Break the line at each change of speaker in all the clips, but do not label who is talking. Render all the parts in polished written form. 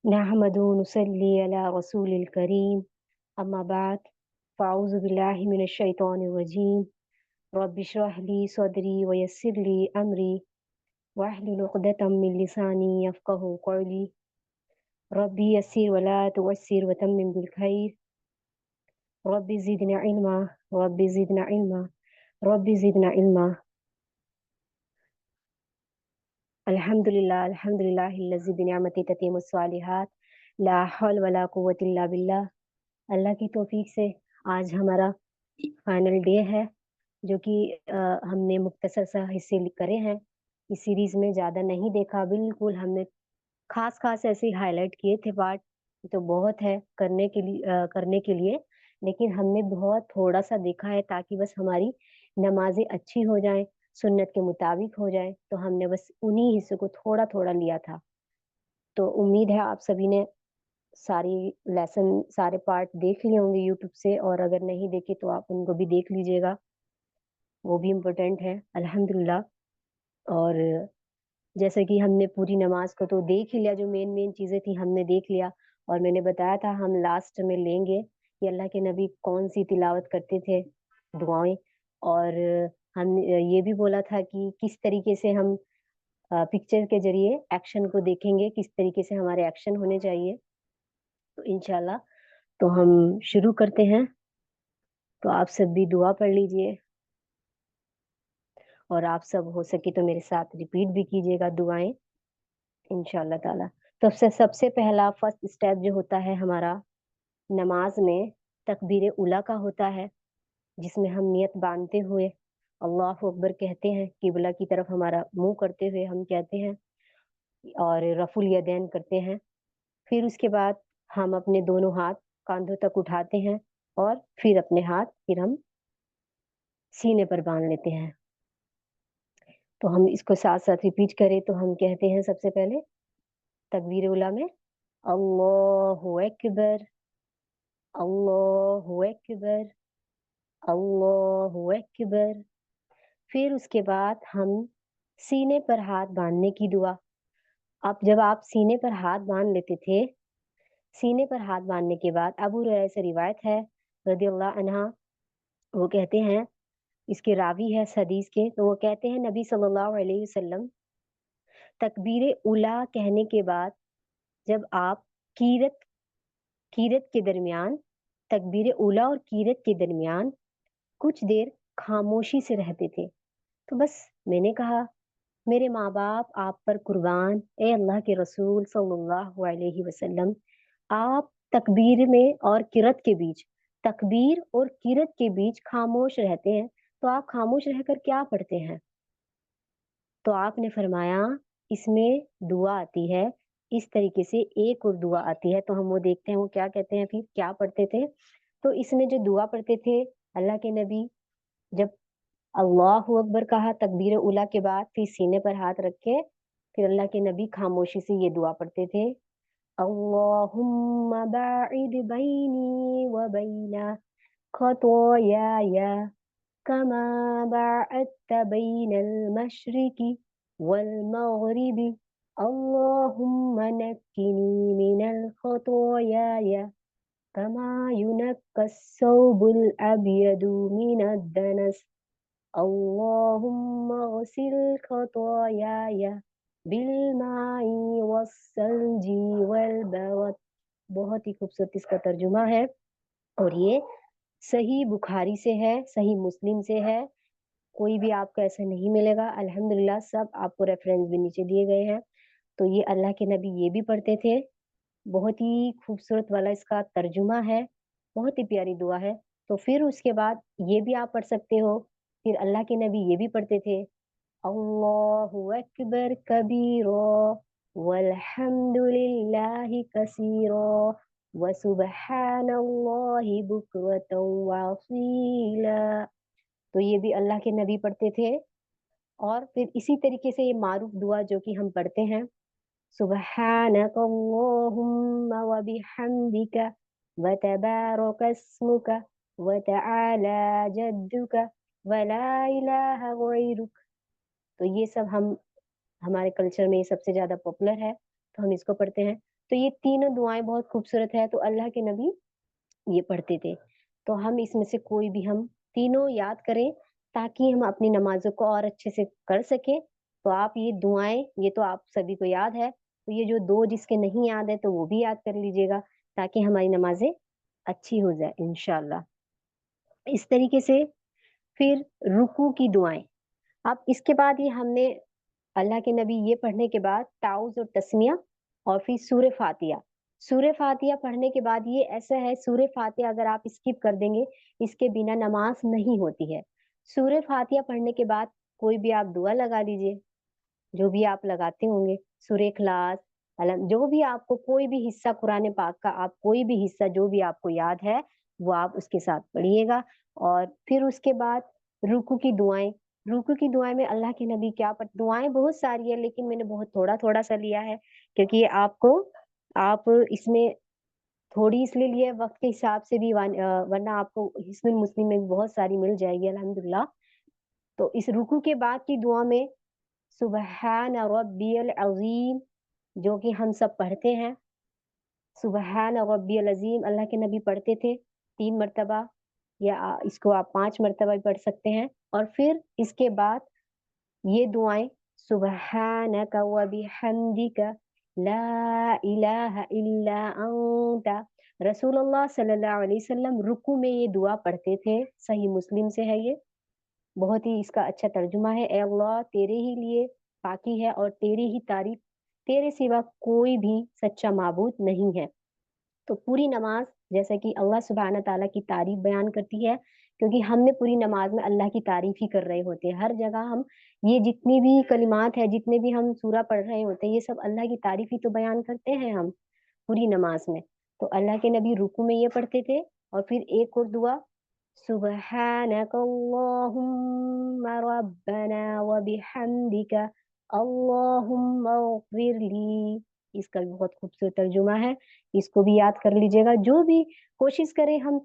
नहमदु नुसल्ली अला रसूलिल करीम अम्मा बाद फ़ाऊज़ु बिल्लाहि मिनश शैतानिर रजीम रब्बि इश्रह ली सदरी व यस्सिर ली अमरी वाहलुल उक़दतम मिन लिसानी यफ़क़हू क़ौली रब्बी यस्सिर व ला तुअस्सिर व तम्मिम बिल खैर रब्बि ज़िदनी इल्मा रब्बि ज़िदना इल्मा रब्बि ज़िदना इल्मा अल्हम्दुलिल्लाहिल्लज़ी बिनिअमतिही ततीमुस सालिहात ला हौल वला कुव्वता इल्ला बिल्लाह। अल्लाह की तौफीक से आज हमारा फाइनल डे है जो कि हमने मुख्तसर सा हिस्से करे हैं इस सीरीज में। ज़्यादा नहीं देखा, बिल्कुल हमने खास ऐसे हाईलाइट किए थे पार्ट। तो बहुत है करने के लिए, लेकिन हमने बहुत थोड़ा सा देखा है ताकि बस हमारी नमाजें अच्छी हो जाएं, सुन्नत के मुताबिक हो जाएं। तो हमने बस उन्हीं हिस्सों को थोड़ा थोड़ा लिया था। तो उम्मीद है आप सभी ने सारी लेसन सारे पार्ट देख लिए होंगे यूट्यूब से, और अगर नहीं देखे तो आप उनको भी देख लीजिएगा, वो भी इम्पोर्टेंट है अल्हम्दुलिल्लाह। और जैसे कि हमने पूरी नमाज को तो देख ही लिया, जो मेन चीजें थी हमने देख लिया। और मैंने बताया था हम लास्ट में लेंगे कि अल्लाह के नबी कौन सी तिलावत करते थे दुआएं। और हम ये भी बोला था कि किस तरीके से हम पिक्चर के जरिए एक्शन को देखेंगे, किस तरीके से हमारे एक्शन होने चाहिए। तो इंशाल्लाह तो हम शुरू करते हैं। तो आप सब भी दुआ पढ़ लीजिए, और आप सब हो सके तो मेरे साथ रिपीट भी कीजिएगा दुआएं इंशाल्लाह ताला। तो सबसे पहला फर्स्ट स्टेप जो होता है हमारा नमाज में, तकबीर उला का होता है, जिसमें हम नियत बांधते हुए अल्लाहु अकबर कहते हैं, किबला की तरफ हमारा मुंह करते हुए हम कहते हैं, और रफुल यदैन करते हैं। फिर उसके बाद हम अपने दोनों हाथ कांधों तक उठाते हैं, और फिर अपने हाथ फिर हम सीने पर बांध लेते हैं। तो हम इसको साथ साथ रिपीट करें तो हम कहते हैं सबसे पहले तकबीर उला में अल्लाहु अकबर, अल्लाहु अकबर, अल्लाहु अकबर। फिर उसके बाद हम सीने पर हाथ बांधने की दुआ। अब जब आप सीने पर हाथ बांध लेते थे, सीने पर हाथ बांधने के बाद अबू हुरैरा से रिवायत है रदियल्लाहु अन्हा, वो कहते हैं, इसके रावी है इस हदीस के, तो वो कहते हैं नबी सल्लल्लाहु अलैहि वसल्लम तकबीर उला कहने के बाद जब आप कीरत कीरत के दरमियान, तकबीर उला और कीरत के दरमियान कुछ देर खामोशी से रहते थे। तो बस मैंने कहा, मेरे माँ बाप आप पर कुर्बान, ए अल्लाह के रसूल सल्लल्लाहु अलैहि वसल्लम, आप तकबीर में और किरत के बीच, तकबीर और किरत के बीच खामोश रहते हैं, तो आप खामोश रहकर क्या पढ़ते हैं? तो आपने फरमाया, इसमें दुआ आती है, इस तरीके से एक और दुआ आती है। तो हम वो देखते हैं वो क्या कहते हैं, फिर क्या पढ़ते थे। तो इसमें जो दुआ पढ़ते थे अल्लाह के नबी, जब अल्लाहु अकबर कहा तकबीर उला के बाद, फिर सीने पर हाथ रख के फिर अल्लाह के नबी खामोशी से ये दुआ पढ़ते थे, अल्लाहुम्मा बाइद बैनी व बैना खतोयाया कमा बाअदत बैनल मशरिकी वल मगरिबी अल्लाहुम्मा नक्किनी मिनल खतोयाया कमा युनक्कस सौबुल अबयदु मिनद दनस अल्लाहुम्मा गसिल खतायाया बिलमाई वस्सल्जी वल बरद। बहुत ही खूबसूरत इसका तर्जुमा है, और ये सही बुखारी से है, सही मुस्लिम से है। कोई भी आपको ऐसा नहीं मिलेगा अल्हम्दुलिल्लाह, सब आपको रेफरेंस भी नीचे दिए गए हैं। तो ये अल्लाह के नबी ये भी पढ़ते थे। बहुत ही खूबसूरत वाला इसका तर्जुमा है, बहुत ही प्यारी दुआ है। तो फिर उसके बाद ये भी आप पढ़ सकते हो, फिर अल्लाह के नबी ये भी पढ़ते थे, अल्लाहु अकबर कबीरा वल्हम्दुलिल्लाहि कसीरा व सुब्हानल्लाहि बुक्रतन व असीला। तो ये भी अल्लाह के नबी पढ़ते थे। और फिर इसी तरीके से ये मारूफ दुआ जो कि हम पढ़ते हैं, सुब्हानक अल्लाहुम्मा व बिहम्दिका व तबारक अस्मुक व तआला जद्दुक व ला इलाहा गैरुक। तो ये सब हम हमारे कल्चर में ये सबसे ज्यादा पॉपुलर है, तो हम इसको पढ़ते हैं। तो ये तीनों दुआएँ बहुत खूबसूरत है, तो अल्लाह के नबी ये पढ़ते थे। तो हम इसमें से कोई भी हम तीनों याद करें ताकि हम अपनी नमाज़ों को और अच्छे से कर सकें। तो आप ये दुआएँ ये तो आप सभी को याद है, तो ये जो 2 जिसके नहीं याद है तो वो भी याद कर लीजिएगा ताकि हमारी नमाज़ें अच्छी हो जाए इंशाअल्लाह। इस तरीके से फिर रुकू की दुआएँ। अब इसके बाद ये हमने अल्लाह के नबी ये पढ़ने के बाद ताउज़ और तस्मिया और फिर सूरे फ़ातिहा। सूरे फ़ातिहा पढ़ने के बाद ये ऐसा है सूरे फ़ातिहा अगर आप स्किप कर देंगे, इसके बिना नमाज़ नहीं होती है। सूरे फ़ातिहा पढ़ने के बाद कोई भी आप दुआ लगा लीजिए, जो भी आप लगाते होंगे, सूरे इख़लास, जो भी आपको कोई भी हिस्सा कुरान पाक का आप कोई भी हिस्सा जो भी आपको याद है, वो आप उसके साथ पढ़िएगा और फिर उसके बाद रुकू की दुआएँ रुकू की दुआएँ में अल्लाह के नबी क्या पढ़ दुआएँ बहुत सारी है लेकिन मैंने बहुत थोड़ा-थोड़ा सा लिया है, क्योंकि आपको आप इसमें थोड़ी इसलिए लिया है वक़्त के हिसाब से भी वरना आपको हिस्नुल मुस्लिम में भी बहुत सारी मिल जाएगी अल्हम्दुलिल्लाह। तो इस रुकू के बाद की दुआ में सुबहान रब्बियल अज़ीम जो कि हम सब पढ़ते हैं, सुबहान रब्बियल अज़ीम अल्लाह के नबी पढ़ते थे 3 मर्तबा या इसको आप 5 मर्तबा भी पढ़ सकते हैं और फिर इसके बाद ये दुआएँ सुबहानक व बिहम्दिक ला इलाहा इल्ला अंता रसूलुल्लाह सल्लल्लाहु अलैहि वसल्लम रुकू में ये दुआ पढ़ते थे, सही मुस्लिम से है ये। बहुत ही इसका अच्छा तर्जुमा है, ए अल्लाह तेरे ही लिए बाकी है और तेरी ही तारीफ़ तेरे सिवा कोई भी सच्चा माबूद नहीं है। तो पूरी नमाज़ जैसे कि अल्लाह सुब्हाना तआला की तारीफ़ बयान करती है, क्योंकि हमने पूरी नमाज़ में अल्लाह की तारीफ़ ही कर रहे होते हैं। हर जगह हम ये जितनी भी कलिमात है, जितने भी हम सूरा पढ़ रहे होते हैं, ये सब अल्लाह की तारीफ़ ही तो बयान करते हैं हम पूरी नमाज़ में। तो अल्लाह के नबी रुकू में ये पढ़ते थे और फिर एक और दुआ सुब्हानक अल्लाहुम्मा रब्बना व बिहम्दिका अल्लाहुम्मा इग़फ़िर ली। इसका भी बहुत खूबसूरत तर्जुमा है, इसको भी याद कर लीजिएगा। जो भी कोशिश करें हम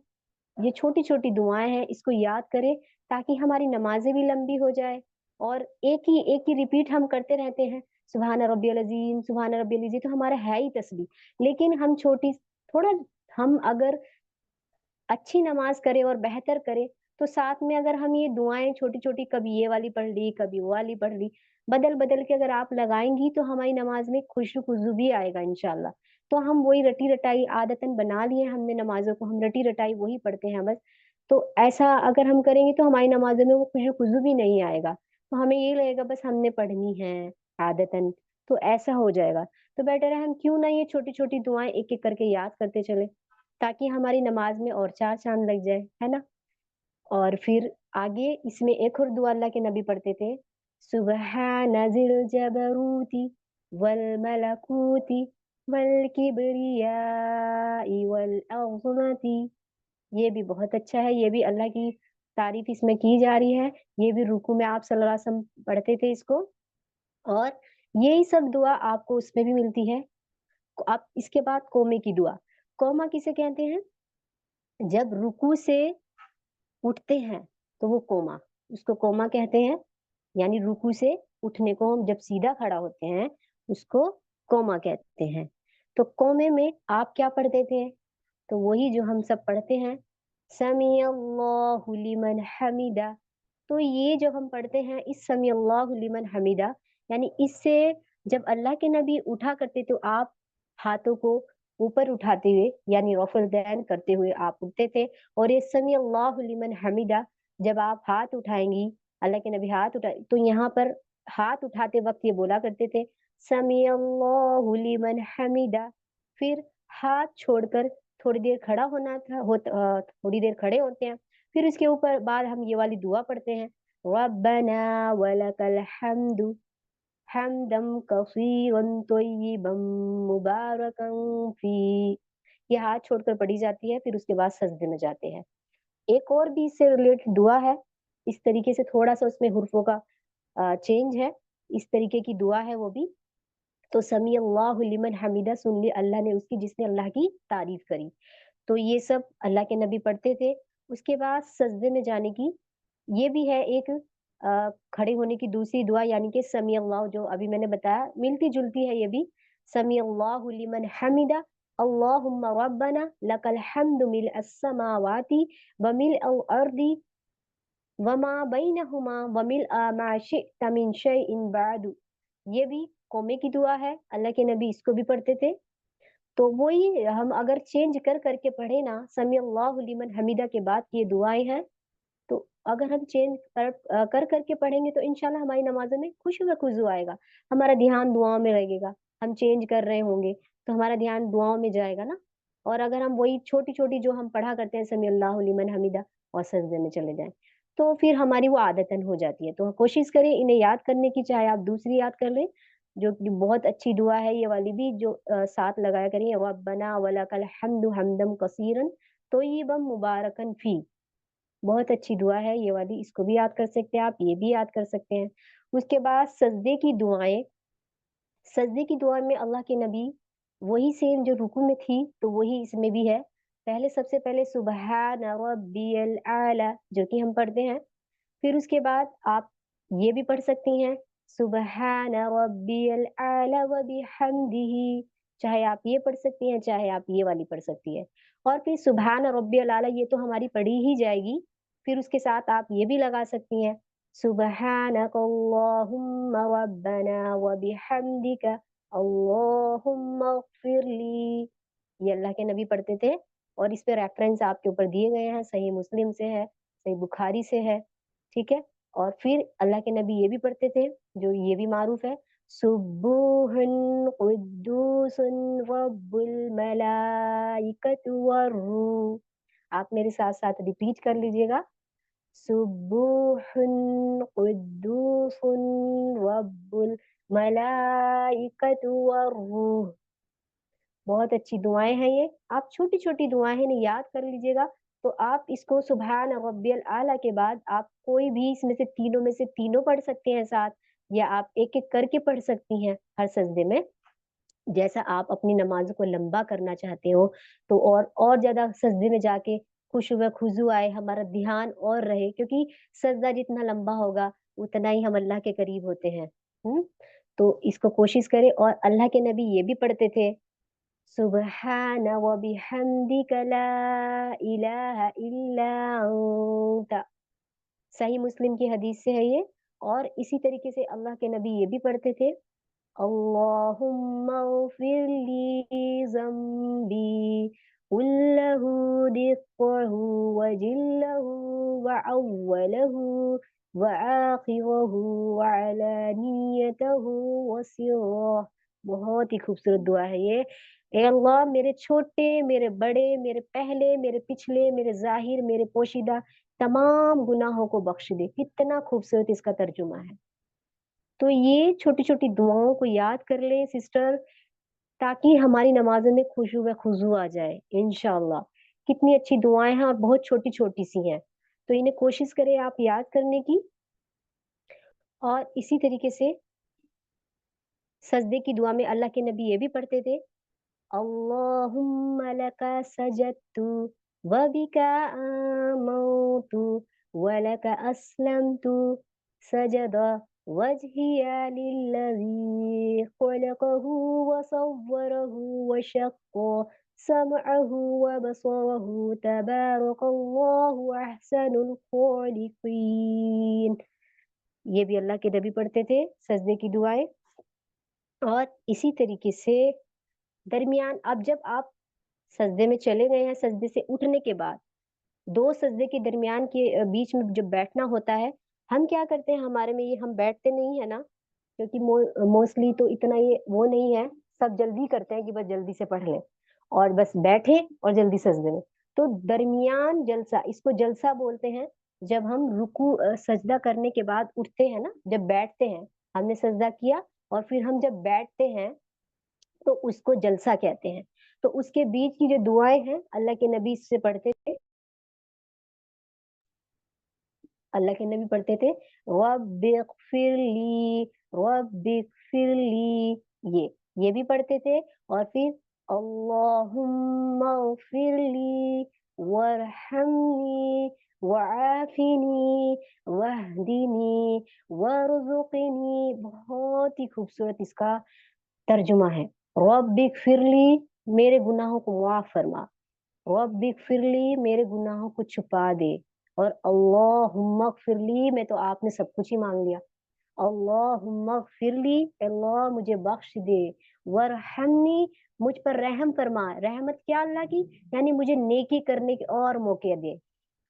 ये छोटी-छोटी दुआएँ हैं, इसको याद करें ताकि हमारी नमाज़ें भी लंबी हो जाए और एक ही रिपीट हम करते रहते हैं, सुभान रब्बियल अज़ीम, सुभान रब्बियल अज़ीम तो हमारा है ही तस्बीह। लेकिन हम छोटी थोड़ा हम अगर अच्छी नमाज़ करें और बेहतर करें, तो साथ में अगर हम ये दुआएँ छोटी-छोटी कभी ये वाली पढ़ ली, कभी वो वाली पढ़ ली, बदल-बदल के अगर आप लगाएँगी तो हमारी नमाज़ में खुशू-खुज़ू भी आएगा इंशाअल्लाह। तो हम वही रटी-रटाई आदतन बना लिए हमने नमाज़ों को, हम रटी-रटाई वही पढ़ते हैं बस। तो ऐसा अगर हम करेंगे तो हमारी नमाज़ों में वो खुशू-खुज़ू भी नहीं आएगा। तो हमें ये लगेगा बस हमने पढ़नी है आदतन, तो ऐसा हो जाएगा। तो बेटर है हम क्यों ना ये छोटी-छोटी दुआएँ एक-एक करके याद करते चलें। ताकि हमारी नमाज़ में और 4 चाँद लग जाए, है ना? और फिर आगे इसमें एक और दुआ अल्लाह के नबी पढ़ते थे, सुब्हाना ज़िल जबरूति वल मलकूति वल किब्रियाइ वल अज़मति। ये भी बहुत अच्छा है, ये भी अल्लाह की तारीफ़ इसमें की जा रही है। ये भी रुकू में आप सल्लल्लाहु अलैहि वसल्लम पढ़ते थे इसको और यही सब दुआ आपको उसमें भी मिलती है। आप इसके बाद कोमे की दुआ, कोमा किसे कहते हैं? जब रुकू से उठते हैं, तो वो कोमा, उसको कोमा कहते हैं, यानी रुकू से उठने को हम जब सीधा खड़ा होते हैं, उसको कोमा कहते हैं। तो कोमे में आप क्या पढ़ते थे? तो वही जो हम सब पढ़ते हैं, समी अल्लाहु लिमन हमिदा। तो ये जब हम पढ़ते हैं, इस समी अल्लाहु लिमन हमिदा, यानी इससे जब अल्लाह के नबी उठा करते तो आप हाथों को ऊपर उठाते हुए यानी रफ़ुल दैन करते हुए आप उठते थे और ये समी अल्लाहु लिमन हमिदा जब आप हाथ उठाएँगी, अल्लाह के नबी हाथ उठा तो यहाँ पर हाथ उठाते वक़्त ये बोला करते थे, समी अल्लाहु लिमन हमिदा। फिर हाथ छोड़कर थोड़ी देर खड़ा होना था थोड़ी देर खड़े होते हैं, फिर इसके ऊपर बाद हम ये वाली दुआ पढ़ते हैं, रब्बना वलकल हम्दु हम्दम कसीरन तय्यिबन मुबारकन फी। ये हाथ छोड़कर पढ़ी जाती है, फिर उसके बाद सजदे में जाते हैं। एक और भी इससे रिलेटेड दुआ है, इस तरीके से थोड़ा-सा उसमें हुर्फ़ों का चेंज है, इस तरीके की दुआ है वो भी। तो समी अल्लाहु लिमन हमिदा सुन ली अल्लाह ने उसकी जिसने अल्लाह की तारीफ़ करी। तो ये सब अल्लाह के नबी पढ़ते थे। उसके बाद सजदे में जाने की ये भी है एक खड़े होने की दूसरी दुआ यानी कि समी अल्लाह जो अभी मैंने बताया, मिलती-जुलती है ये भी। समी अल्लाहु लिमन हमिदा, अल्लाहुम्मा रब्बना लकल हम्दु मिल अस्समावाति व मिल अल अर्दी वमा बैनहुमा व मिल मा शि'ता मिन शैइन बादु। ये भी कौमे की दुआ है, अल्लाह के नबी इसको भी पढ़ते थे। तो वही हम अगर चेंज कर करके पढ़े ना, समी अल्लाहु लिमन हमिदा के बाद ये दुआएं हैं, तो अगर हम चेंज कर करके पढ़ेंगे तो इंशाल्लाह हमारी नमाज़ों में खुशू व खुज़ू आएगा। हमारा ध्यान दुआओं में लगेगा। हम चेंज कर रहे होंगे, तो हमारा ध्यान दुआओं में जाएगा ना। और अगर हम वही छोटी-छोटी जो हम पढ़ा करते हैं समी अल्लाहु लिमन हमिदा और सजदे में चले जाएँ, तो फिर हमारी वो आदतन हो जाती है। तो कोशिश करें इन्हें याद करने की, चाहे आप दूसरी याद कर लें, जो कि बहुत अच्छी दुआ है ये वाली भी जो साथ लगाया करिए, रब्बना वलकल हम्दु हम्दन कसीरन तय्यिबन मुबारकन फी। बहुत अच्छी दुआ है ये वाली, इसको भी याद कर सकते हैं आप, ये भी याद कर सकते हैं। उसके बाद सजदे की दुआएँ, सजदे की दुआ में अल्लाह के नबी वही सेम जो रुकू में थी, तो वही इसमें भी है। पहले सबसे पहले सुबहान रब्बियल आला जो कि हम पढ़ते हैं, फिर उसके बाद आप ये भी पढ़ सकती हैं, सुबहान रब्बियल आला व बिहम्दिही। चाहे आप ये पढ़ सकती हैं, चाहे आप ये वाली पढ़ सकती हैं। और फिर सुबहान रब्बियल आला ये तो हमारी पढ़ी ही जाएगी, फिर उसके साथ आप ये भी लगा सकती हैं, सुबहानक अल्लाहुम्मा रब्बना व बिहम्दिका अल्लाहुम्मा इग्फिरली। ये अल्लाह के नबी पढ़ते थे और इस पे रेफरेंस आपके ऊपर दिए गए हैं, सही मुस्लिम से है, सही बुखारी से है, ठीक है? और फिर अल्लाह के नबी ये भी पढ़ते थे, जो ये भी मारूफ है, सुब्बूहुन कुद्दूसुन रब्बुल मलाइकतु वर्रूह। आप मेरे साथ-साथ रिपीट कर लीजिएगा, सुब्बूहुन कुद्दूसुन रब्बुल मलाइकतु वर्रूह। बहुत अच्छी दुआएँ हैं ये। आप छोटी-छोटी दुआएँ हैं, इन्हें याद कर लीजिएगा, तो आप इसको सुबहान रब्बियल आला के बाद आप कोई भी इसमें से तीनों में से तीनों पढ़ सकते हैं साथ, या आप एक-एक करके पढ़ सकती हैं हर सजदे में। जैसा आप अपनी नमाज़ को लंबा करना चाहते हो, तो और ज़्यादा सजदे में जाके खुशू व खुज़ू आए, हमारा ध्यान और रहे, क्योंकि सजदा जितना लंबा होगा, उतना ही हम अल्लाह के करीब होते हैं। हुँ? तो इसको कोशिश करें, और अल्लाह के नबी ये भी पढ़ते थे, सुब्हाना व बिहम्दिका ला इलाहा इल्ला अंत। सही मुस्लिम की हदीस से है ये। और इसी तरीके से अल्लाह के नबी ये भी पढ़ते थे, अल्लाहुम्मा इग्फिर ली ज़म्बी कुल्लहु दिक्कहु व जिल्लहु व अव्वलहु व आखिरहु व अलानियतहु व सिर्रहु। बहुत ही खूबसूरत दुआ है ये। ए अल्लाह, मेरे छोटे, मेरे बड़े, मेरे पहले, मेरे पिछले, मेरे ज़ाहिर, मेरे पोशीदा तमाम गुनाहों को बख्श दे। कितना खूबसूरत इसका तर्जुमा है। तो ये छोटी-छोटी दुआओं को याद कर लें सिस्टर, ताकि हमारी नमाज़ों में खुशू व खुज़ू आ जाए इंशाअल्लाह। कितनी अच्छी दुआएँ हैं और बहुत छोटी-छोटी सी हैं। तो इन्हें कोशिश करें आप याद करने की। और इसी तरीके से सजदे की दुआ में अल्लाह के नबी ये भी पढ़ते थे, अल्लाहुम्मा लका सजदतु व बिका आमनतु व लका अस्लमतु सजदा वजहिया लिल्लज़ी खलक़हु व सव्वरहु व शक्का समअहु व बसरहु तबारकल्लाहु अहसनुल खालिकीन। ये भी अल्लाह के नबी पढ़ते थे, सजदे की दुआएँ। और इसी तरीके से दरमियान, अब जब आप सजदे में चले गए हैं, सजदे से उठने के बाद 2 सजदे के दरमियान के बीच में जब बैठना होता है, हम क्या करते हैं, हमारे में ये हम बैठते नहीं है ना, क्योंकि मोस्टली तो इतना ये वो नहीं है, सब जल्दी करते हैं कि बस जल्दी से पढ़ लें और बस बैठे और जल्दी सजदे में। तो दरमियान जलसा, इसको जलसा बोलते हैं, जब हम सजदा करने के बाद उठते हैं ना, जब बैठते हैं, हमने सजदा किया और फिर हम जब बैठते हैं, तो उसको जलसा कहते हैं। तो उसके बीच की जो दुआएँ हैं, अल्लाह के नबी इससे पढ़ते थे। अल्लाह के नबी पढ़ते थे, रब्बिग़फ़िरली, रब्बिग़फ़िरली, ये भी पढ़ते थे। और फिर अल्लाहुम्मा इग़फ़िरली वरहमनी वआफ़िनी वहदिनी वरज़ुक़नी। बहुत ही खूबसूरत इसका तर्जुमा है। रब्बिगफिरली, मेरे गुनाहों को मुआफ फरमा। रब्बिगफिरली, मेरे गुनाहों को छुपा दे। और अल्लाहुम्मगफिरली, मैं तो आपने सब कुछ ही मांग लिया। अल्लाहुम्मगफिरली, अल्लाह मुझे बख्श दे। वरहमनी, मुझ पर रहम फरमा। रहमत क्या अल्लाह की, यानी मुझे नेकी करने के और मौके दे।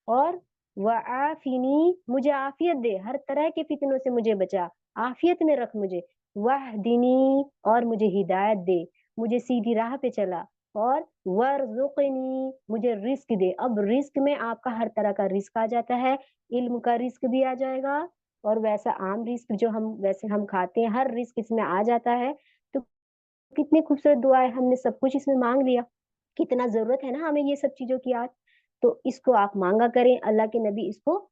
और वआफिनी, मुझे आफियत दे, हर तरह के फितनों से मुझे बचा, आफियत में रख मुझे। वहदिनी, और मुझे हिदायत दे, मुझे सीधी राह पे चला। और वर्जुकनी, मुझे रिस्क दे। अब रिस्क में आपका हर तरह का रिस्क आ जाता है, इल्म का रिस्क भी आ जाएगा, और वैसा आम रिस्क जो हम वैसे हम खाते हैं, हर रिस्क इसमें आ जाता है। तो कितनी खूबसूरत दुआ है, हमने सब कुछ इसमें मांग लिया। कितना जरूरत है ना हमें ये सब चीजों की आज। तो इसको आप मांगा करें, अल्लाह के नबी इसको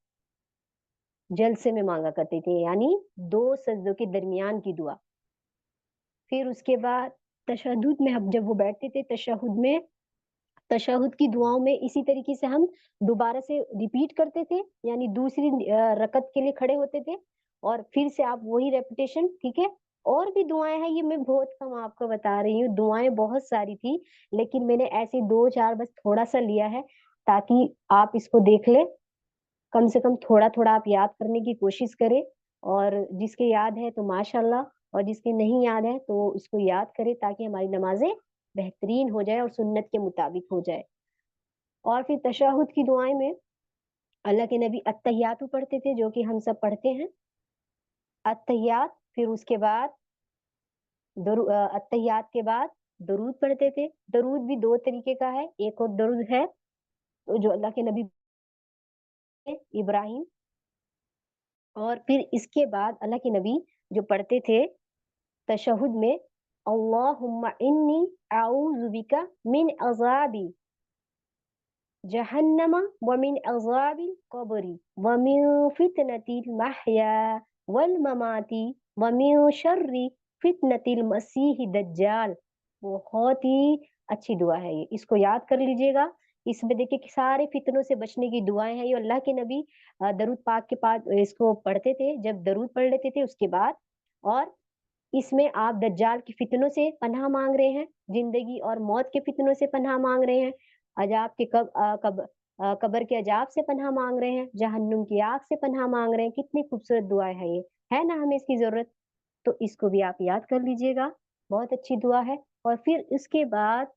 जलसे में मांगा करते थे, यानी दो सजदों के दरमियान की दुआ। फिर उसके बाद तशहुद में, हम जब वो बैठते थे तशहुद में, तशहुद की दुआओं में इसी तरीके से हम दोबारा से रिपीट करते थे, यानी दूसरी रकत के लिए खड़े होते थे, और फिर से आप वही रेपिटेशन, ठीक है। और भी दुआएं हैं, ये मैं बहुत कम आपको बता रही हूँ, दुआएं बहुत सारी थी, लेकिन मैंने ऐसे दो चार बस थोड़ा सा लिया है, ताकि आप इसको देख ले, कम से कम थोड़ा थोड़ा आप याद करने की कोशिश करें। और जिसके याद है तो माशाल्लाह, और जिसके नहीं याद है तो इसको याद करें, ताकि हमारी नमाजें बेहतरीन हो जाए और सुन्नत के मुताबिक हो जाए। और फिर तशहुद की दुआएं में अल्लाह के नबी अत्तहियातु पढ़ते थे, जो कि हम सब पढ़ते हैं, अत्तहियात। फिर उसके बाद अत्तहियात के बाद दरूद पढ़ते थे। दरूद भी दो तरीके का है, एक और दरूद है जो अल्लाह के नबी इब्राहिम। और फिर इसके बाद अल्लाह के नबी जो पढ़ते थे तशहुद में, अल्लाहुम्मा इन्नी अऊज़ु बिका मिन अज़ाबी जहन्नम व मिन अज़ाबिल कब्री व मिन फितनतिल महया वल ममाती व मिन शर्रि फितनतिल मसीह दज्जाल। बहुत ही अच्छी दुआ है ये, इसको याद कर लीजिएगा। इसमें देखिए कि सारे फितनों से बचने की दुआएं हैं, ये अल्लाह के नबी दरूद पाक के पास इसको पढ़ते थे, जब दरूद पढ़ लेते थे उसके बाद। और इसमें आप दज्जाल की फितनों से पनाह मांग रहे हैं, जिंदगी और मौत के फितनों से पनाह मांग रहे हैं, अजाब के कब्र के अजाब से पनाह मांग रहे हैं, जहन्नुम की आग से पनाह मांग रहे हैं। कितनी खूबसूरत दुआ है ये, है ना हमें इसकी जरूरत। तो इसको भी आप याद कर लीजिएगा, बहुत अच्छी दुआ है। और फिर इसके बाद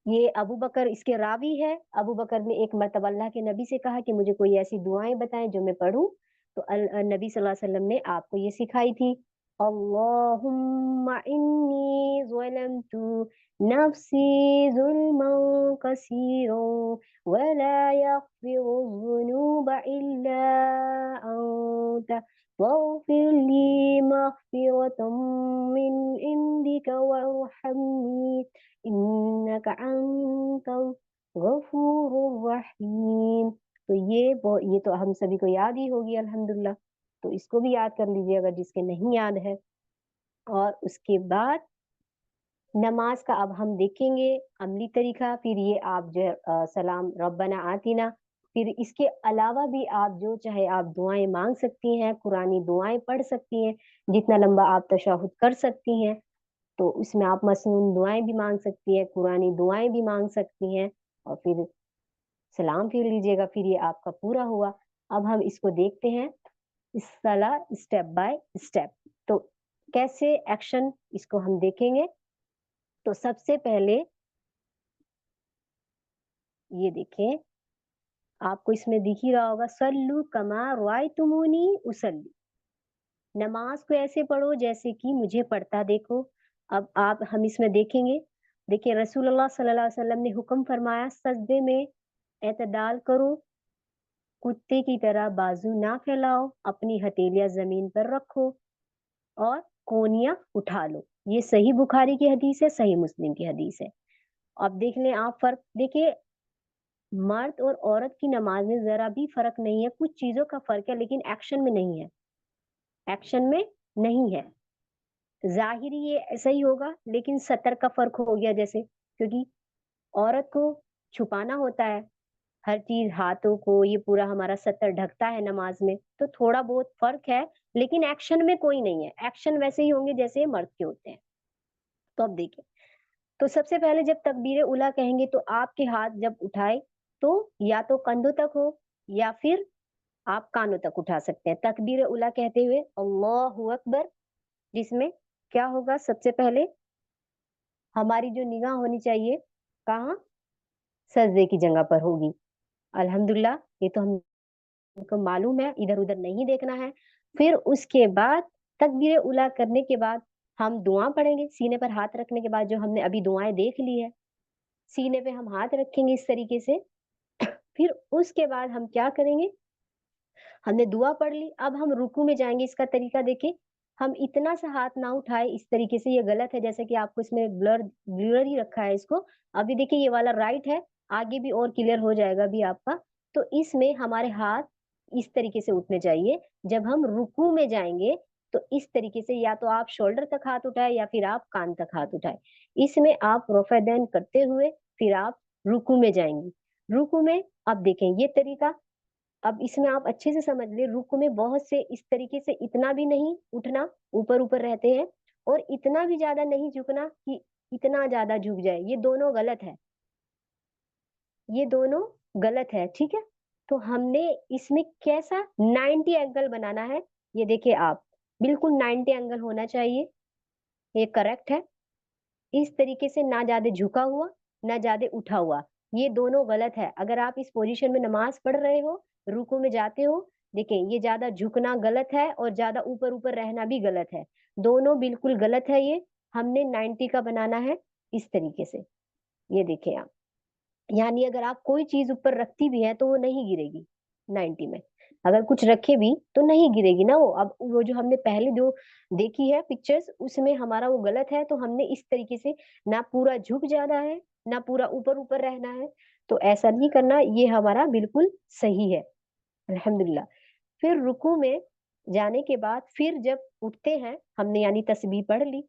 ये अबू बकर इसके रावी है। अबू बकर ने एक मर्तबा अल्लाह के नबी से कहा कि मुझे कोई ऐसी दुआएं बताएं जो मैं पढूं। तो नबी सल्लल्लाहु अलैहि वसल्लम ने आपको ये सिखाई थी, अल्लाहुम्मा इन्नी ज़लमतु नफ्सी ज़ुल्मन कसीरन वला यग़फिरु ज़ुनूब इल्ला अंत वाग़फिर ली मग़फ़िरतम मिन इंदिक वरहमनी इन्नका अंतल गफूरुर रहीम। तो ये तो हम सभी को याद ही होगी अल्हम्दुलिल्लाह। तो इसको भी याद कर लीजिएगा जिसके नहीं याद है। और उसके बाद नमाज का अब हम देखेंगे अमली तरीका। फिर ये आप जो है सलाम रब्बना आतिना, फिर इसके अलावा भी आप जो चाहे आप दुआएं मांग सकती हैं, कुरानी दुआएं पढ़ सकती हैं, जितना लंबा आप तशहुद कर सकती हैं। तो उसमें आप मसनून दुआएं भी मांग सकती हैं, कुरानी दुआएं भी मांग सकती हैं। और फिर सलाम फिर लीजिएगा, फिर ये आपका पूरा हुआ। अब हम इसको देखते हैं इस सलाह स्टेप बाय स्टेप। तो कैसे एक्शन इसको हम देखेंगे। तो सबसे पहले ये देखें, आपको इसमें दिख ही रहा होगा, सल्लू कमा रअयतुमूनी उसल्ली, नमाज को ऐसे पढ़ो जैसे कि मुझे पढ़ता देखो। अब आप हम इसमें देखेंगे, देखिए रसूलुल्लाह सल्लल्लाहु अलैहि वसल्लम ने हुक्म फरमाया सजदे में एतदाल करो, कुत्ते की तरह बाजू ना फैलाओ, अपनी हथेलियां जमीन पर रखो और कोनियां उठा लो। ये सही बुखारी की हदीस है, सही मुस्लिम की हदीस है। अब देख लें आप फर्क, देखिए मर्द और औरत की नमाज में जरा भी फर्क नहीं है, कुछ चीजों का फर्क है लेकिन एक्शन में नहीं है, एक्शन में नहीं है। जाहिरी ये ऐसा ही होगा, लेकिन सतर का फर्क हो गया जैसे, क्योंकि औरत को छुपाना होता है हर चीज, हाथों को ये पूरा हमारा सतर ढकता है नमाज में, तो थोड़ा बहुत फर्क है, लेकिन एक्शन में कोई नहीं है, एक्शन वैसे ही होंगे जैसे मर्द के होते हैं। तो अब देखिए, तो सबसे पहले जब तकबीर उला कहेंगे तो आपके हाथ जब उठाए तो या तो कंधों तक हो या फिर आप कानों तक उठा सकते हैं। तकबीर उला कहते हुए अल्लाहु अकबर, जिसमें क्या होगा, सबसे पहले हमारी जो निगाह होनी चाहिए कहाँ, सजदे की जगह पर होगी। अल्हम्दुलिल्लाह, ये तो हमको मालूम है, इधर उधर नहीं देखना है। फिर उसके बाद तकबीर उला करने के बाद हम दुआ पढ़ेंगे, सीने पर हाथ रखने के बाद जो हमने अभी दुआएं देख ली है, सीने पे हम हाथ रखेंगे इस तरीके से। फिर उसके बाद हम क्या करेंगे, हमने दुआ पढ़ ली, अब हम रुकू में जाएंगे। इसका तरीका देखिए, हम इतना सा हाथ ना उठाए इस तरीके से, ये गलत है, जैसे कि आपको इसमें ब्लर ब्लर ही रखा है इसको। अभी देखिए ये वाला राइट है, आगे भी और क्लियर हो जाएगा भी आपका। तो इसमें हमारे हाथ इस तरीके से उठने चाहिए। जब हम रुकू में जाएंगे तो इस तरीके से, या तो आप शोल्डर तक हाथ उठाए या फिर आप कान तक हाथ उठाए। इसमें आप रफेदैन करते हुए फिर आप रुकू में जाएंगी। रुकू में अब देखें ये तरीका, अब इसमें आप अच्छे से समझ ले, रुक में बहुत से इस तरीके से इतना भी नहीं उठना, ऊपर ऊपर रहते हैं, और इतना भी ज्यादा नहीं झुकना कि इतना ज्यादा झुक जाए, ये दोनों गलत है, ये दोनों गलत है, ठीक है। तो हमने इसमें कैसा 90 एंगल बनाना है, ये देखिए आप, बिल्कुल 90 एंगल होना चाहिए, ये करेक्ट है। इस तरीके से ना ज्यादा झुका हुआ ना ज्यादा उठा हुआ, ये दोनों गलत है। अगर आप इस पोजीशन में नमाज पढ़ रहे हो, रुकू में जाते हो, देखें ये ज्यादा झुकना गलत है और ज्यादा ऊपर ऊपर रहना भी गलत है, दोनों बिल्कुल गलत है। ये हमने 90 का बनाना है इस तरीके से। ये देखें आप, यानी अगर आप कोई चीज ऊपर रखती भी है तो वो नहीं गिरेगी 90 में, अगर कुछ रखे भी तो नहीं गिरेगी ना वो। अब वो जो हमने पहले जो देखी है पिक्चर्स, उसमें हमारा वो गलत है, तो हमने इस तरीके से ना पूरा झुक जाना है ना पूरा ऊपर ऊपर रहना है, तो ऐसा नहीं करना, ये हमारा बिल्कुल सही है। अल्हम्दुलिल्लाह। फिर रुकू में जाने के बाद फिर जब उठते हैं हमने, यानी तस्बीह पढ़ ली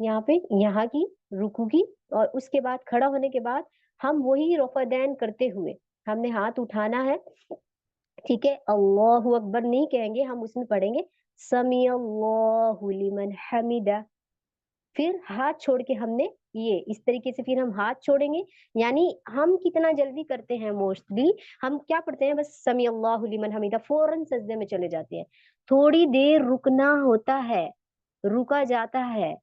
यहाँ पे, यहाँ की, रुकू की, और उसके बाद खड़ा होने के बाद हम वही रफ़ादैन करते हुए हमने हाथ उठाना है, ठीक है। अल्लाहु अकबर नहीं कहेंगे, हम उसमें पढ़ेंगे समी अल्लाहु लिमन हमिदा। फिर हाथ छोड़ के हमने ये इस तरीके से, फिर हम हाथ छोड़ेंगे, यानी हम कितना जल्दी करते हैं, मोस्टली हम क्या पढ़ते हैं, बस समी अल्लाहु लिमन हमिदा, फौरन सजदे में चले जाते हैं। थोड़ी देर रुकना होता है, रुका जाता है,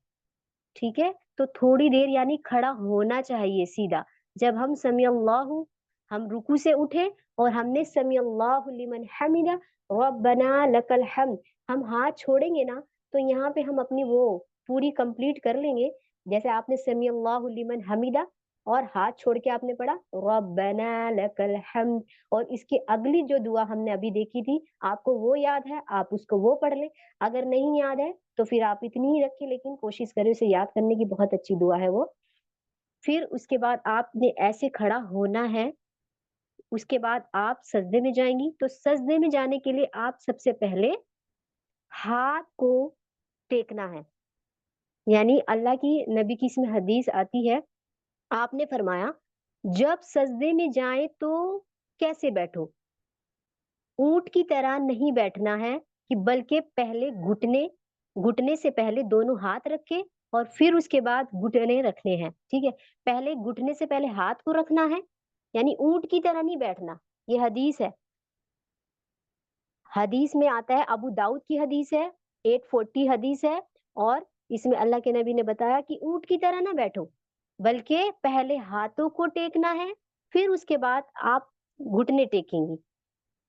ठीक है। तो थोड़ी देर यानी खड़ा होना चाहिए सीधा। जब हम समी अल्लाहु, हम रुकू से उठे और हमने समी अल्लाहु लिमन हमिदा रब्बना लकल हम्द, हम हाथ छोड़ेंगे ना, तो यहाँ पे हम अपनी वो पूरी कंप्लीट कर लेंगे। जैसे आपने समी अल्लाहु लिमन हमिदा और हाथ छोड़ के आपने पढ़ा रब्बना लकल हम्द, और इसकी अगली जो दुआ हमने अभी देखी थी, आपको वो याद है, आप उसको वो पढ़ ले। अगर नहीं याद है तो फिर आप इतनी ही रखिए, लेकिन कोशिश करें उसे याद करने की, बहुत अच्छी दुआ है वो। फिर उसके बाद आपने ऐसे खड़ा होना है, उसके बाद आप सजदे में जाएंगी। तो सजदे में जाने के लिए आप सबसे पहले हाथ को टेकना है, यानी अल्लाह की नबी की इसमें हदीस आती है, आपने फरमाया जब सजदे में जाए तो कैसे बैठो, ऊंट की तरह नहीं बैठना है, कि बल्कि पहले घुटने, घुटने से पहले दोनों हाथ रखे और फिर उसके बाद घुटने रखने हैं, ठीक है। पहले घुटने से पहले हाथ को रखना है, यानी ऊंट की तरह नहीं बैठना। ये हदीस है, हदीस में आता है, अबू दाऊद की हदीस है, 840 हदीस है। और इसमें अल्लाह के नबी ने बताया कि ऊंट की तरह ना बैठो, बल्कि पहले हाथों को टेकना है, फिर उसके बाद आप घुटने टेकेंगी,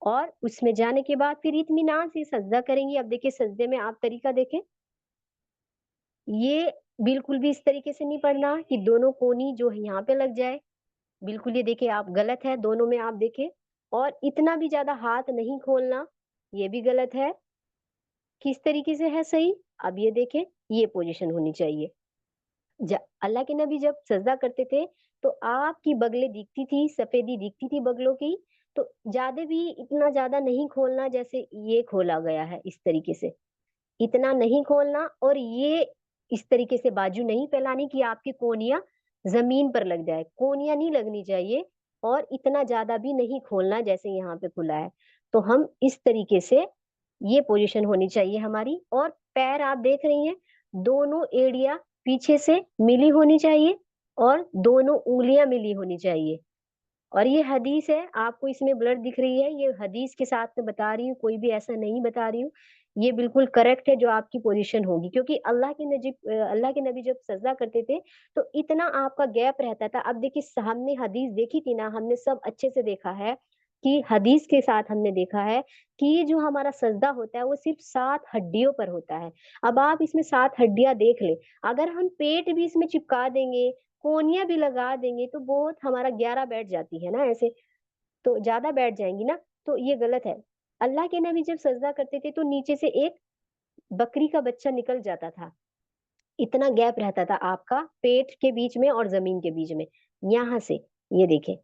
और उसमें जाने के बाद फिर इत्मीनान से सजदा करेंगी। अब देखिए सजदे में आप तरीका देखें, ये बिल्कुल भी इस तरीके से नहीं पढ़ना कि दोनों कोनी जो है यहाँ पे लग जाए, बिल्कुल ये देखिए आप, गलत है, दोनों में आप देखें। और इतना भी ज्यादा हाथ नहीं खोलना, ये भी गलत है। किस तरीके से है सही, अब ये देखें, ये पोजीशन होनी चाहिए। अल्लाह के नबी जब सजदा करते थे तो आपकी बगलें दिखती थी, सफेदी दिखती थी बगलों की, तो ज्यादा भी इतना ज्यादा नहीं खोलना जैसे ये खोला गया है इस तरीके से, इतना नहीं खोलना। और ये इस तरीके से बाजू नहीं फैलानी कि आपकी कोनियां जमीन पर लग जाए, कोनियां नहीं लगनी चाहिए। और इतना ज्यादा भी नहीं खोलना जैसे यहाँ पे खुला है। तो हम इस तरीके से, ये पोजीशन होनी चाहिए हमारी। और पैर आप देख रही हैं, दोनों एड़िया पीछे से मिली होनी चाहिए और दोनों उंगलियां मिली होनी चाहिए। और ये हदीस है, आपको इसमें ब्लड दिख रही है, ये हदीस के साथ मैं बता रही हूँ, कोई भी ऐसा नहीं बता रही हूँ। ये बिल्कुल करेक्ट है जो आपकी पोजीशन होगी, क्योंकि अल्लाह के नबी जब सजदा करते थे तो इतना आपका गैप रहता था। अब देखिए हमने हदीस देखी थी ना, हमने सब अच्छे से देखा है कि हदीस के साथ हमने देखा है कि ये जो हमारा सजदा होता है वो सिर्फ 7 हड्डियों पर होता है। अब आप इसमें 7 हड्डियां देख ले, अगर हम पेट भी इसमें चिपका देंगे, कोनियां भी लगा देंगे तो बहुत हमारा 11 बैठ जाती है ना ऐसे, तो ज्यादा बैठ जाएंगी ना, तो ये गलत है। अल्लाह के नबी जब सजदा करते थे तो नीचे से एक बकरी का बच्चा निकल जाता था, इतना गैप रहता था आपका पेट के बीच में और जमीन के बीच में, यहाँ से, ये देखें,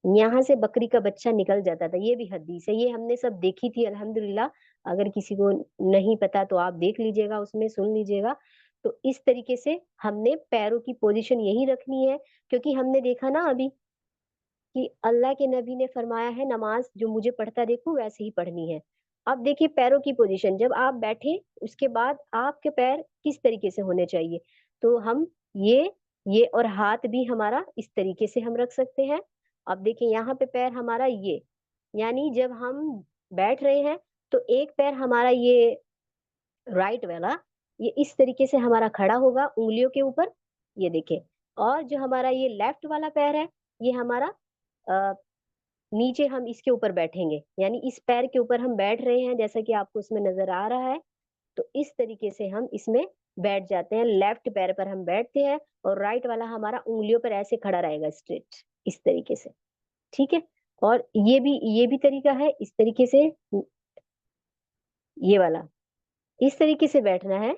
यहाँ से बकरी का बच्चा निकल जाता था। ये भी हदीस है, ये हमने सब देखी थी अल्हम्दुलिल्लाह। अगर किसी को नहीं पता तो आप देख लीजिएगा, उसमें सुन लीजिएगा। तो इस तरीके से हमने पैरों की पोजीशन यही रखनी है, क्योंकि हमने देखा ना अभी कि अल्लाह के नबी ने फरमाया है नमाज जो मुझे पढ़ता देखो वैसे ही पढ़नी है। अब देखिए पैरों की पोजीशन, जब आप बैठे उसके बाद आपके पैर किस तरीके से होने चाहिए, तो हम ये ये और हाथ भी हमारा इस तरीके से हम रख सकते हैं। अब देखिए यहाँ पे पैर हमारा ये, यानी जब हम बैठ रहे हैं तो एक पैर हमारा ये राइट वाला, ये इस तरीके से हमारा खड़ा होगा उंगलियों के ऊपर, ये देखें। और जो हमारा ये लेफ्ट वाला पैर है, ये हमारा अ, नीचे हम इसके ऊपर बैठेंगे, यानी इस पैर के ऊपर हम बैठ रहे हैं जैसा कि आपको इसमें नजर आ रहा है। तो इस तरीके से हम इसमें बैठ जाते हैं, लेफ्ट पैर पर हम बैठते हैं और राइट वाला हमारा उंगलियों पर ऐसे खड़ा रहेगा स्ट्रेट, इस तरीके से। ठीक है। और ये भी तरीका है इस तरीके से, ये वाला इस तरीके से बैठना है,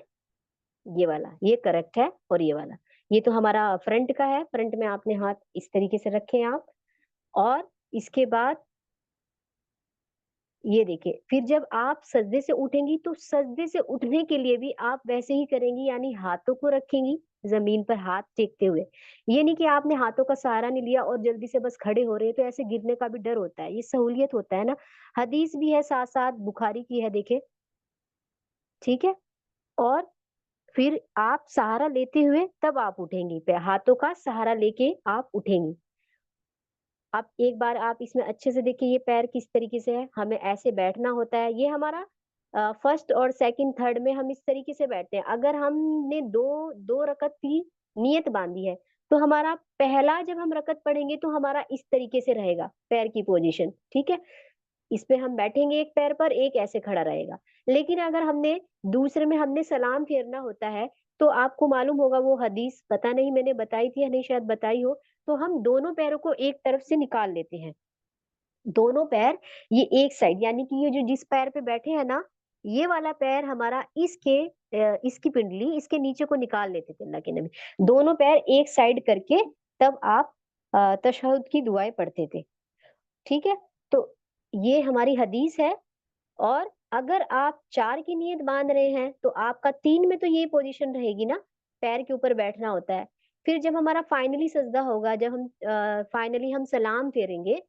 ये वाला ये करेक्ट है। और ये वाला, ये तो हमारा फ्रंट का है, फ्रंट में आपने हाथ इस तरीके से रखे हैं आप। और इसके बाद ये देखिए, फिर जब आप सजदे से उठेंगी तो सजदे से उठने के लिए भी आप वैसे ही करेंगी, यानी हाथों को रखेंगी जमीन पर हाथ टेकते हुए। ये नहीं कि आपने हाथों का सहारा नहीं लिया और जल्दी से बस खड़े हो रहे हैं, तो ऐसे गिरने का भी डर होता है, ये सहूलियत होता है ना। हदीस भी है साथ साथ, बुखारी की है, देखे। ठीक है। और फिर आप सहारा लेते हुए तब आप उठेंगी, हाथों का सहारा लेके आप उठेंगी। अब एक बार आप इसमें अच्छे से देखिए ये पैर किस तरीके से है, हमें ऐसे बैठना होता है। ये हमारा फर्स्ट और सेकंड थर्ड में हम इस तरीके से बैठते हैं। अगर हमने दो दो रकत की नियत बांधी है तो हमारा पहला जब हम रकत पढ़ेंगे तो हमारा इस तरीके से रहेगा पैर की पोजीशन। ठीक है। इस पे हम बैठेंगे एक पैर पर, एक ऐसे खड़ा रहेगा। लेकिन अगर हमने दूसरे में हमने सलाम फेरना होता है, तो आपको मालूम होगा वो हदीस, पता नहीं मैंने बताई थी या नहीं, शायद बताई हो। तो हम दोनों पैरों को एक तरफ से निकाल लेते हैं, दोनों पैर ये एक साइड, यानी कि ये जो जिस पैर पे बैठे हैं ना, ये वाला पैर हमारा इसकी पिंडली इसके नीचे को निकाल लेते थे अल्लाह के नबी, दोनों पैर एक साइड करके। तब आप तशहहुद की दुआएं पढ़ते थे। ठीक है। तो ये हमारी हदीस है। और अगर आप 4 की नियत बांध रहे हैं तो आपका 3 में तो ये पोजीशन रहेगी ना, पैर के ऊपर बैठना होता है। फिर जब हमारा फाइनली सजदा होगा, जब हम फाइनली हम सलाम फेरेंगे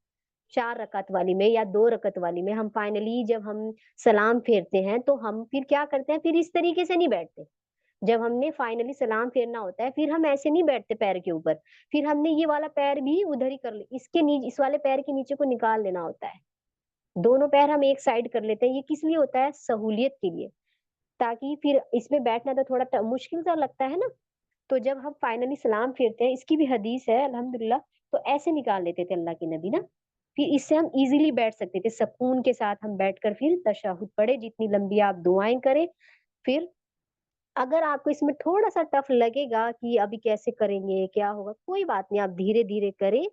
4 रकत वाली में या 2 रकत वाली में, हम फाइनली जब हम सलाम फेरते हैं तो हम फिर क्या करते हैं, फिर इस तरीके से नहीं बैठते। जब हमने फाइनली सलाम फेरना होता है फिर हम ऐसे नहीं बैठते पैर के ऊपर, फिर हमने ये वाला पैर भी उधर ही कर ले, इसके नीचे इस वाले पैर के नीचे को निकाल लेना होता है। दोनों पैर हम एक साइड कर लेते हैं, ये किस लिए होता है, सहूलियत के लिए, ताकि फिर इसमें बैठना तो थोड़ा मुश्किल सा लगता है ना। तो जब हम फाइनली सलाम फेरते हैं, इसकी भी हदीस है अल्हम्दुलिल्लाह, तो ऐसे निकाल लेते थे अल्लाह के नबी ना। फिर इससे हम इजीली बैठ सकते थे, सुकून के साथ हम बैठकर फिर तशahहुद पढ़े, जितनी लंबी आप दुआएं करें। फिर अगर आपको इसमें थोड़ा सा टफ लगेगा कि अभी कैसे करेंगे क्या होगा, कोई बात नहीं, आप धीरे धीरे करें,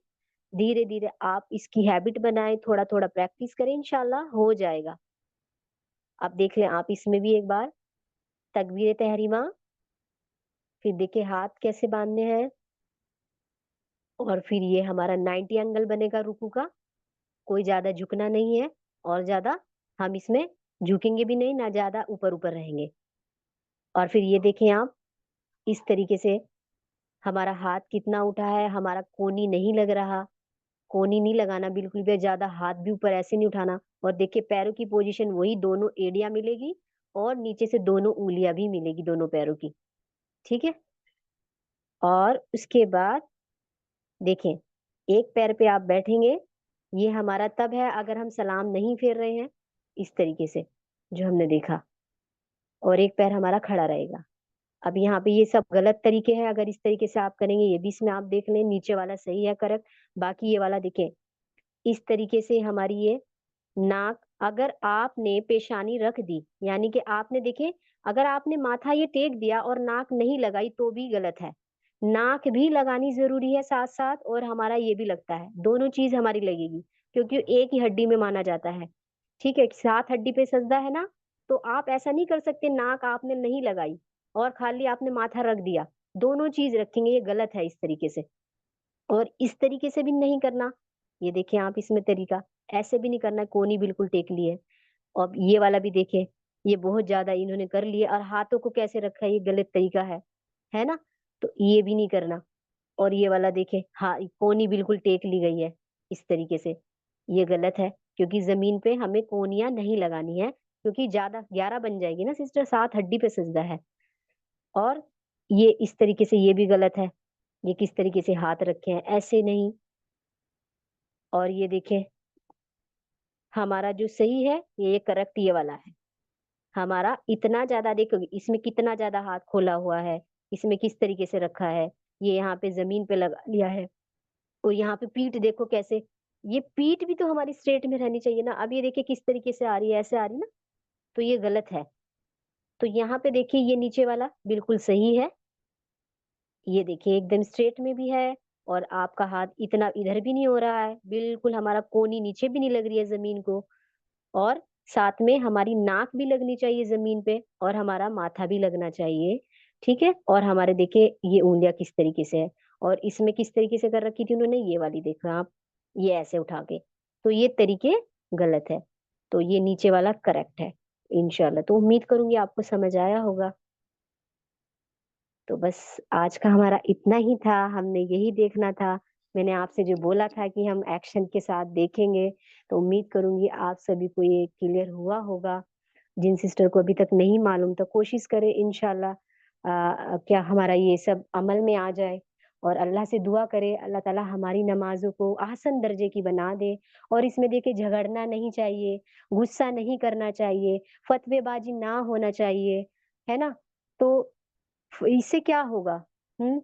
धीरे धीरे आप इसकी हैबिट बनाएं, थोड़ा थोड़ा प्रैक्टिस करें, इंशाल्लाह हो जाएगा। आप देख लें, आप इसमें भी एक बार तकबीर तहरीमा, फिर देखिए हाथ कैसे बांधने हैं। और फिर ये हमारा 90 एंगल बनेगा रुकू का, कोई ज्यादा झुकना नहीं है और ज्यादा हम इसमें झुकेंगे भी नहीं, ना ज्यादा ऊपर ऊपर रहेंगे। और फिर ये देखें आप, इस तरीके से हमारा हाथ कितना उठा है, हमारा कोनी नहीं लग रहा, कोनी नहीं लगाना बिल्कुल भी, ज्यादा हाथ भी ऊपर ऐसे नहीं उठाना। और देखिए पैरों की पोजीशन वही, दोनों एड़ियां मिलेगी और नीचे से दोनों उंगलियां भी मिलेगी दोनों पैरों की। ठीक है। और उसके बाद देखें, एक पैर पे आप बैठेंगे, ये हमारा तब है अगर हम सलाम नहीं फेर रहे हैं, इस तरीके से, जो हमने देखा, और एक पैर हमारा खड़ा रहेगा। अब यहाँ पे ये सब गलत तरीके हैं, अगर इस तरीके से आप करेंगे, ये भी इसमें आप देख लें, नीचे वाला सही है करेक्ट, बाकी ये वाला देखें, इस तरीके से हमारी ये नाक, अगर आपने पेशानी रख दी, यानी कि आपने देखे, अगर आपने माथा ये टेक दिया और नाक नहीं लगाई तो भी गलत है। नाक भी लगानी जरूरी है साथ साथ, और हमारा ये भी लगता है, दोनों चीज हमारी लगेगी, क्योंकि एक ही हड्डी में माना जाता है। ठीक है, सात हड्डी पे सजदा है ना, तो आप ऐसा नहीं कर सकते नाक आपने नहीं लगाई और खाली आपने माथा रख दिया, दोनों चीज रखेंगे, ये गलत है इस तरीके से। और इस तरीके से भी नहीं करना, ये देखिए आप इसमें तरीका, ऐसे भी नहीं करना, कोनी बिल्कुल टेक ली है। अब ये वाला भी देखे, ये बहुत ज्यादा इन्होंने कर लिए, और हाथों को कैसे रखा है, ये गलत तरीका है ना, तो ये भी नहीं करना। और ये वाला देखे, हाँ कोनी बिल्कुल टेक ली गई है इस तरीके से, ये गलत है, क्योंकि जमीन पे हमें कोनियां नहीं लगानी है, क्योंकि ज्यादा 11 बन जाएगी ना सिस्टर, सात हड्डी पे सजदा है। और ये इस तरीके से, ये भी गलत है, ये किस तरीके से हाथ रखे हैं, ऐसे नहीं। और ये देखें, हमारा जो सही है ये करेक्ट ये वाला है, हमारा इतना ज्यादा देखो इसमें कितना ज्यादा हाथ खोला हुआ है, इसमें किस तरीके से रखा है, ये यहाँ पे जमीन पे लगा लिया है। और यहाँ पे पीठ देखो कैसे, ये पीठ भी तो हमारी स्ट्रेट में रहनी चाहिए ना, अब ये देखिए किस तरीके से आ रही है, ऐसे आ रही ना, तो ये गलत है। तो यहाँ पे देखिए ये नीचे वाला बिल्कुल सही है, ये देखिए एकदम स्ट्रेट में भी है, और आपका हाथ इतना इधर भी नहीं हो रहा है, बिल्कुल हमारा कोनी नीचे भी नहीं लग रही है जमीन को, और साथ में हमारी नाक भी लगनी चाहिए जमीन पे, और हमारा माथा भी लगना चाहिए। ठीक है, और हमारे देखिए ये उंगलियां किस तरीके से है, और इसमें किस तरीके से कर रखी थी उन्होंने, ये वाली देखो आप, ये ऐसे उठा के, तो ये तरीके गलत है, तो ये नीचे वाला करेक्ट है इंशाल्लाह। तो उम्मीद करूंगी आपको समझ आया होगा। तो बस आज का हमारा इतना ही था, हमने यही देखना था, मैंने आपसे जो बोला था कि हम एक्शन के साथ देखेंगे, तो उम्मीद करूंगी आप सभी को ये क्लियर हुआ होगा। जिन सिस्टर को अभी तक नहीं मालूम, तो कोशिश करें इंशाल्लाह क्या हमारा ये सब अमल में आ जाए, और अल्लाह से दुआ करें अल्लाह ताला हमारी नमाजों को आसन दर्जे की बना दे। और इसमें देखिए झगड़ना नहीं चाहिए, गुस्सा नहीं करना चाहिए, फतवेबाजी ना होना चाहिए, है ना। तो इससे क्या होगा, हम्म,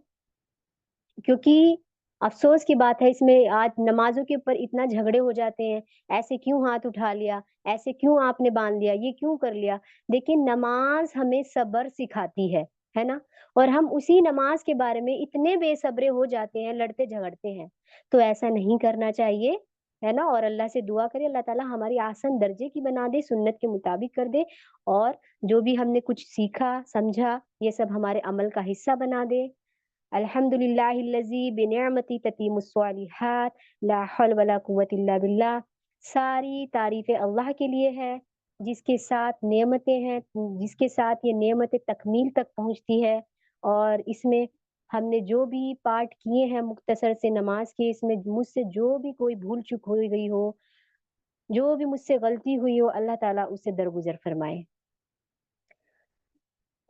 क्योंकि अफसोस की बात है, इसमें आज नमाजों के ऊपर इतना झगड़े हो जाते हैं, ऐसे क्यों हाथ उठा लिया, ऐसे क्यों आपने बांध लिया, ये क्यों कर लिया। देखिए नमाज हमें सब्र सिखाती है ना, और हम उसी नमाज के बारे में इतने बेसब्रे हो जाते हैं, लड़ते झगड़ते हैं, तो ऐसा नहीं करना चाहिए, है ना। और अल्लाह से दुआ करें अल्लाह ताला हमारी आसन दर्जे की बना दे, सुन्नत के मुताबिक कर दे, और जो भी हमने कुछ सीखा समझा ये सब हमारे अमल का हिस्सा बना दे। अल्हम्दुलिल्लाहिल्लज़ी बिनिअमती ततीमुस्सॉलिहात, ला हौल वला कुव्वत इल्ला बिल्लाह। सारी तारीफें अल्लाह के लिए है, जिसके साथ नेमतें हैं, जिसके साथ ये नेमतें तकमील तक पहुंचती है। और इसमें हमने जो भी पाठ किए हैं मुख्तसर से नमाज के, इसमें मुझसे जो भी कोई भूल चूक हो गई हो, जो भी मुझसे गलती हुई हो, अल्लाह ताला उससे दरगुजर फरमाए।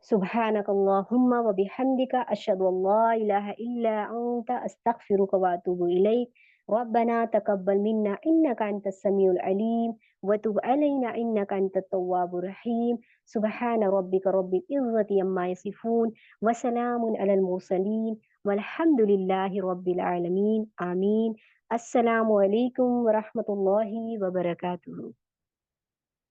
सुब्हानक अल्लाहुम्मा व बिहम्दिका अशहदु अल्ला इलाहा इल्ला अंता अस्तगफिरुका व अतूबु इलैक। रब्बना तक़ब्बल मिन्ना इन्नका अंतस समीउल अलीम व तुब अलैना इन्नका अंतत तव्वाबुर रहीम। सुब्हान रब्बिका रब्बिल इज़्ज़ति अम्मा यसिफून व सलामुन अलल मुरसलीन वल्हम्दुलिल्लाहि रब्बिल आलमीन। आमीन। अस्सलामु अलैकुम व रहमतुल्लाहि व बरकातुहू।